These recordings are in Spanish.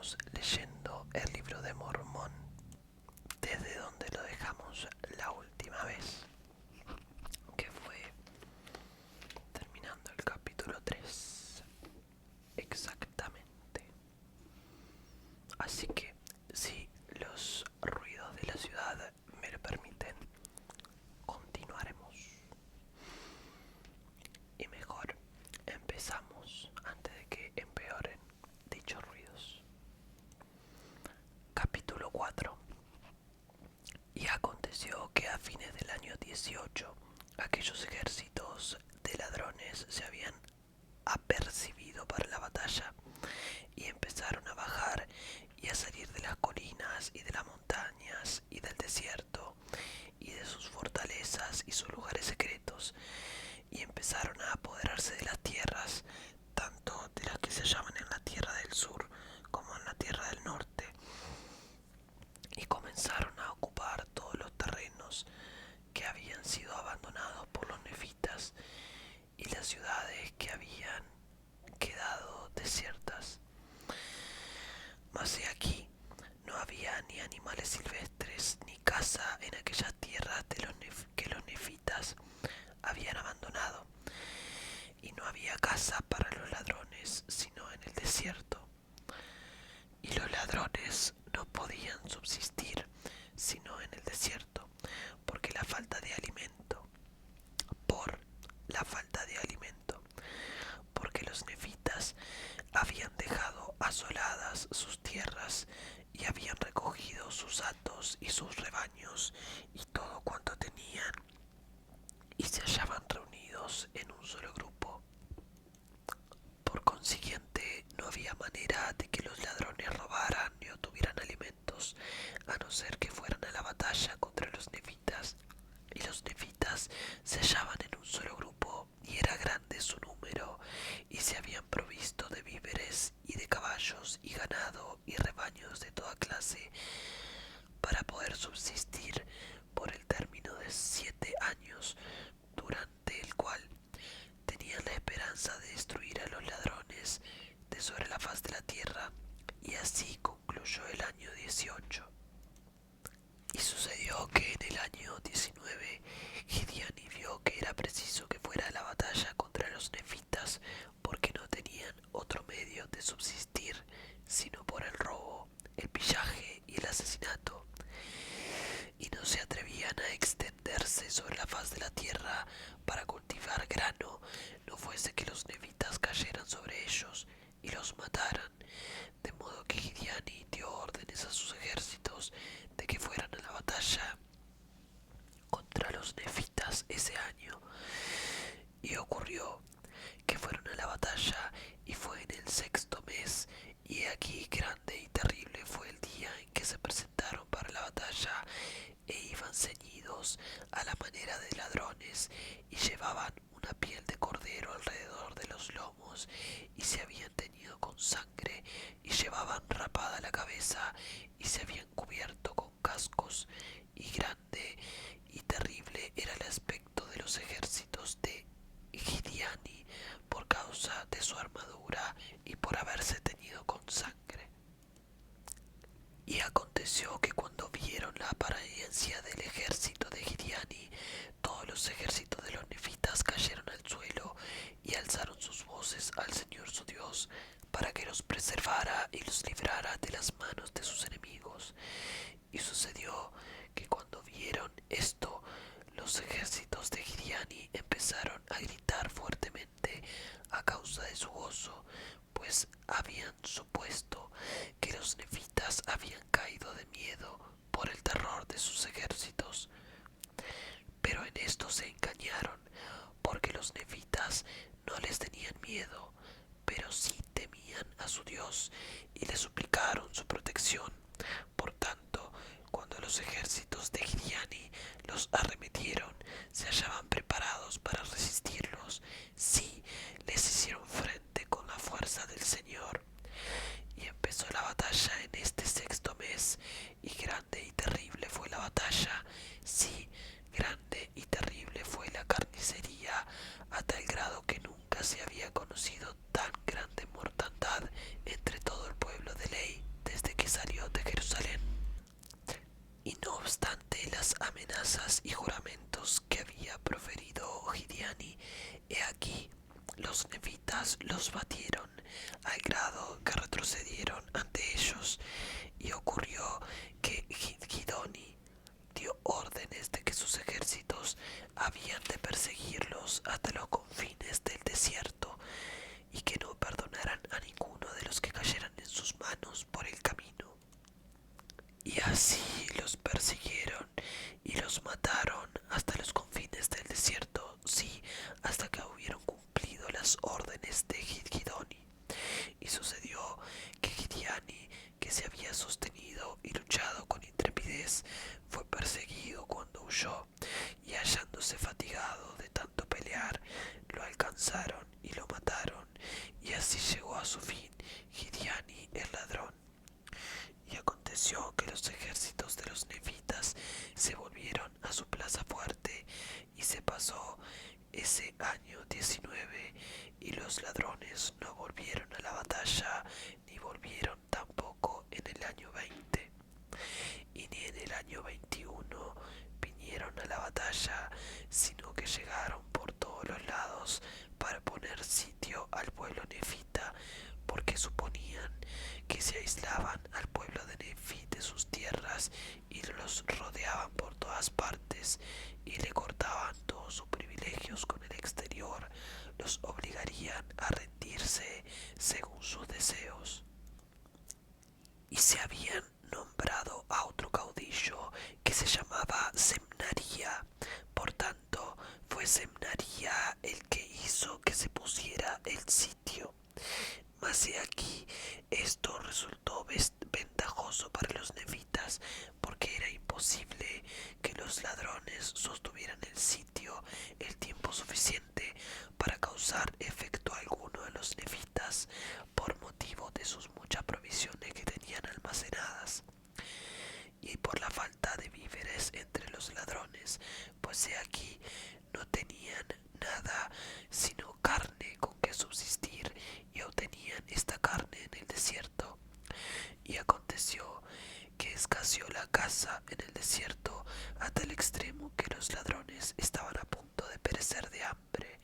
continuamos leyendo el libro de Mormón desde donde lo dejamos la última vez, que fue terminando el capítulo 3 exactamente. Así que si los ruidos de la ciudad me lo permiten, continuaremos. Y mejor empezamos antes de que empeoren dichos ruidos. Capítulo 4. Y aconteció que a fines del año 18, aquellos ejércitos de ladrones se habían apercibido para la batalla y empezaron a bajar y a salir de las colinas y de las montañas y del desierto y de sus fortalezas y sus lugares secretos, y empezaron a apoderarse de las tierras, tanto de las que se hallaban en la tierra del sur como en la tierra del norte, y comenzaron a ocupar todos los terrenos que habían sido abandonados por los nefitas y las ciudades que habían quedado desiertas. Mas he aquí, no había ni animales silvestres ni caza en aquellas tierras que los nefitas habían abandonado, y no había casa para los ladrones sino en el desierto, y los ladrones no podían subsistir sino en el desierto, porque la falta de alimento, por la falta de alimento, porque los nefitas habían dejado asoladas sus tierras y habían recogido sus hatos y sus rebaños y todo cuanto tenían, y se hallaban reunidos en un solo grupo. Por consiguiente, no había manera de que los ladrones robaran ni obtuvieran alimentos, a no ser que fueran a la batalla contra los nefitas. Y los nefitas se hallaban en un solo grupo, y era grande su número, y se habían provisto de víveres y de caballos y ganado y rebaños de toda clase, para poder subsistir por el término de 7 años, durante el cual tenían la esperanza de destruir a los ladrones de sobre la faz de la tierra. Y así concluyó el año 18. Y sucedió que en el año 19 Gideoni vio que era preciso que fuera a la batalla contra los nefitas, porque no tenían otro medio de subsistir sino por el robo, el pillaje y el asesinato, y no se atrevían a extenderse sobre la faz de la tierra para cultivar grano, no fuese que los nefitas cayeran sobre ellos y los mataran. De modo que Gideoni dio órdenes a sus ejércitos de que fueran a la batalla contra los nefitas ese año. Y ocurrió que fueron a la batalla, y fue en el 6.º mes, y aquí grande y terrible fue el día en que se presentaron para la batalla, e iban ceñidos a la manera de ladrones, y llevaban una piel de cordero alrededor de los lomos, y se habían teñido con sangre, y llevaban rapada la cabeza, y se habían cubierto con cascos, y grande y terrible era el aspecto de los ejércitos de Gideoni por causa de su armadura y por haberse teñido con sangre. Y aconteció que cuando vieron la apariencia del ejército de Gideoni, todos los ejércitos de los nefitas cayeron al suelo y alzaron sus voces al Señor su Dios, para que los preservara y los librara de las manos de sus enemigos. Y sucedió que cuando vieron esto, los ejércitos de Gideoni empezaron a gritar fuertemente a causa de su gozo, pues habían supuesto que los nefitas habían caído de miedo por el terror de sus ejércitos. Pero en esto se engañaron, porque los nefitas no les tenían miedo, pero sí temían a su Dios y le suplicaron su protección. Por tanto, cuando los ejércitos de Gideoni los arremetieron, se hallaban preparados para resistirlos. Sí, les hicieron frente con la fuerza del Señor. Y empezó la batalla en este 6.º mes, y grande y terrible fue la batalla. Sí, grande y terrible fue la carnicería, a tal grado que nunca se había conocido tan grande mortandad entre todo el pueblo de Ley. ladrones los batieron al grado que retrocedieron ante ellos, y ocurrió que Gidgidoni dio órdenes de que sus ejércitos habían de perseguirlos hasta los confines del desierto y que no perdonaran a ninguno de los que cayeran en sus manos por el camino. Y así los persiguieron y los mataron hasta los confines del desierto, sí, hasta que hubieron cumplido las órdenes de Gidgidoni. Y sucedió que Gidiani, que se había sostenido y luchado con intrepidez, fue perseguido cuando huyó, y hallándose fatigado de tanto pelear, lo alcanzaron y lo mataron, y así llegó a su fin Gidiani el ladrón. Y aconteció que los ejércitos de los nefitas se volvieron a su plaza fuerte, y se pasó ese año 19, y los ladrones no volvieron a la batalla, ni volvieron tampoco en el año 20, y ni en el año 21 vinieron a la batalla, sino que llegaron por todos los lados para poner sitio al pueblo nefita, porque suponían que se aislaban al pueblo de Nefit de sus tierras y los rodeaban por todas partes y le cortaban todos sus privilegios con el exterior, los obligarían a rendirse según sus deseos. Y se habían nombrado a otro caudillo que se llamaba Semnaría. Por tanto, fue Semnaría el que hizo que se pusiera el sitio. Mas he aquí, esto resultó ventajoso para los nefitas, porque era imposible que los ladrones sostuvieran el sitio el tiempo suficiente para causar efecto alguno a los nefitas, por motivo de sus muchas provisiones que tenían almacenadas, y por la falta de víveres entre los ladrones, pues he aquí no tenían nada sino carne con que subsistir, y obtenían esta carne en el desierto. Y aconteció que escaseó la caza en el desierto hasta el extremo que los ladrones estaban a punto de perecer de hambre.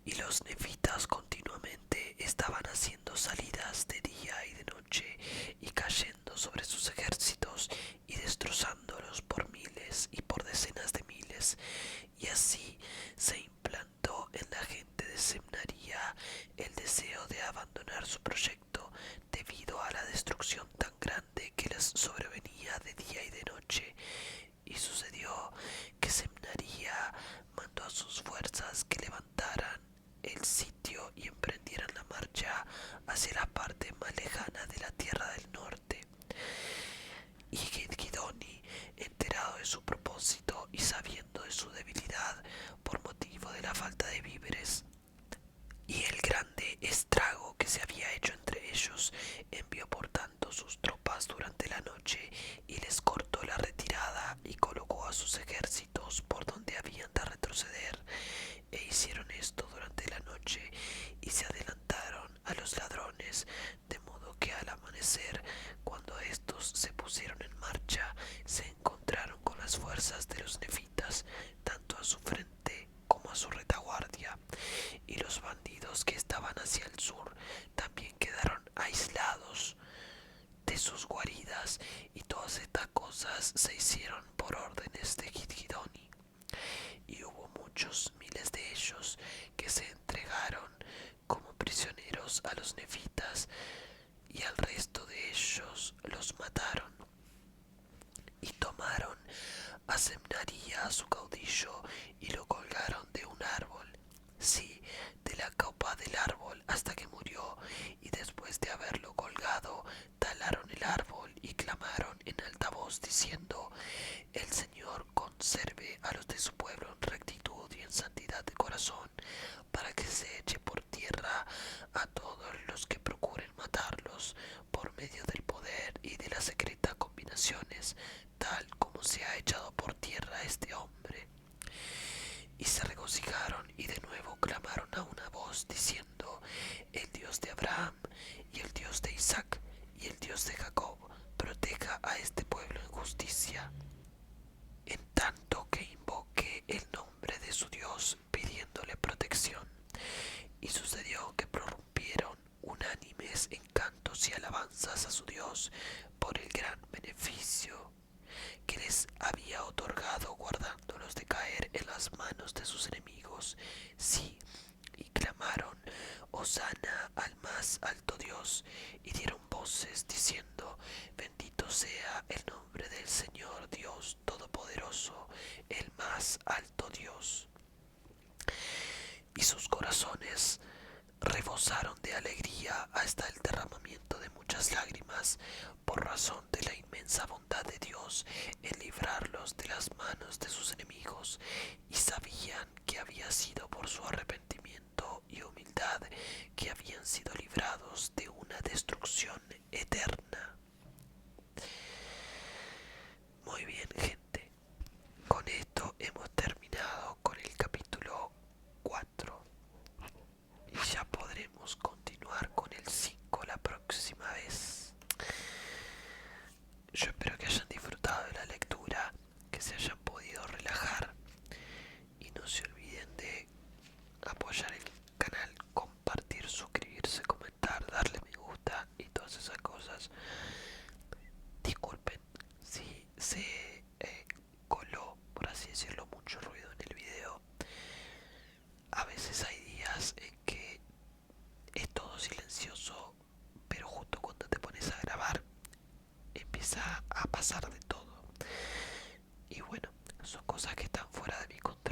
Y los nefitas continuamente estaban haciendo salidas de día y de noche, y cayendo sobre sus ejércitos y destrozándolos por miles y por decenas de miles. Y así se implantó en la gente de Semnaría el deseo de abandonar su proyecto debido a la destrucción tan grande que les sobrevenía de día y de noche. Y sucedió que Semnaría mandó a sus fuerzas que levantaran el sitio y emprendieran la marcha hacia la parte más lejana de la tierra del norte. Y Gidgidoni, enterado de su propósito y sabiendo de su debilidad por motivo de la falta de víveres y el grande estrago que se había hecho entre ellos, envió por tanto sus tropas durante la noche y les cortó la retirada y colocó a sus ejércitos por donde habían de retroceder. E hicieron esto durante la noche y se adelantaron a los ladrones, de modo que al amanecer, cuando estos se pusieron en marcha, se encontraron con las fuerzas de los nefitas, tanto a su frente como a su retaguardia, y los bandidos que estaban hacia el sur también quedaron aislados de sus guaridas, y todas estas cosas se hicieron por órdenes de Gidgidoni. Y hubo muchos miles de ellos que se entregaron como prisioneros a los nefitas, y al resto de ellos los mataron. Y tomaron a Semnaría, su caudillo, y lo colgaron de un árbol, sí, de la copa del árbol, hasta que murió. Y después de haberlo colgado, talaron el árbol y clamaron en alta voz diciendo: el Señor conserve a los de su pueblo en rectitud y en santidad de corazón, para que se eche por tierra a todos los que procuren matarlos por medio del poder y de las secretas combinaciones, tal como se ha echado por tierra a este hombre. Y se regocijaron y de nuevo clamaron a una voz diciendo: el Dios de Abraham y el Dios de Isaac y el Dios de Jacob proteja a este pueblo en justicia, en tanto que invoque el nombre de su Dios pidiéndole protección. Y sucedió que unánimes en cantos y alabanzas a su Dios por el gran beneficio que les había otorgado, guardándolos de caer en las manos de sus enemigos. Sí, y clamaron: Hosana al más alto Dios, y dieron voces diciendo: bendito sea el nombre del Señor Dios Todopoderoso, el más alto Dios. Y sus corazones rebosaron de alegría hasta el derramamiento de muchas lágrimas, por razón de la inmensa bondad de Dios en librarlos de las manos de sus enemigos, y sabían que había sido por su arrepentimiento y humildad que habían sido librados de una destrucción eterna. Muy bien, gente, con esto hemos terminado con el capítulo 4 y ya podremos continuar con el 5 la próxima vez. Yo espero que hayan disfrutado de la lectura, que se hayan podido relajar, y no se olviden de apoyar el canal, compartir, suscribirse, comentar, darle me gusta y todas esas cosas. Disculpen si se coló, por así decirlo, mucho ruido en el video. A veces hay días en que es todo silencioso, pero justo cuando te pones a grabar empieza a pasar de todo. Y bueno, son cosas que están fuera de mi control.